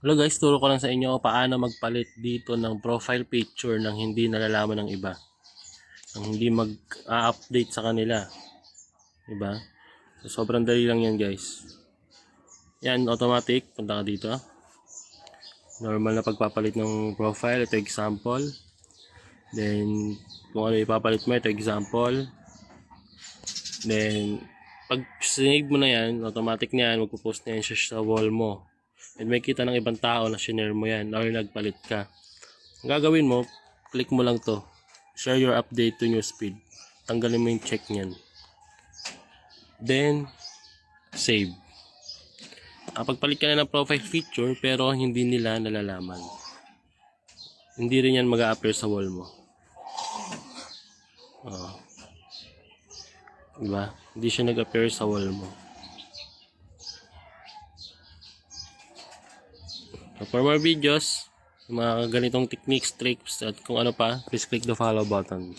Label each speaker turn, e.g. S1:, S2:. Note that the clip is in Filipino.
S1: Hello guys, turo ko lang sa inyo paano magpalit dito ng profile picture nang hindi nalalaman ng iba. Nang hindi mag-update sa kanila. Diba? So, sobrang dali lang yan guys. Yan, automatic. Punta ka dito. Normal na pagpapalit ng profile. Ito example. Then, kung ano ipapalit mo, ito example. Then, pag sinave mo na yan, automatic na yan, magpo-post na yan siya sa wall mo. And may kita ng ibang tao na shinare mo yan or nagpalit ka. Ang gagawin mo, click mo lang to. Share your update to newsfeed. Tanggalin mo yung check nyan. Then, save. Pagpalit ka na ng profile picture pero hindi nila nalalaman. Hindi rin yan mag-a-appear sa wall mo. Diba? Hindi siya nag-appear sa wall mo. So, for more videos, mga ganitong techniques, tricks, at kung ano pa, please click the follow button.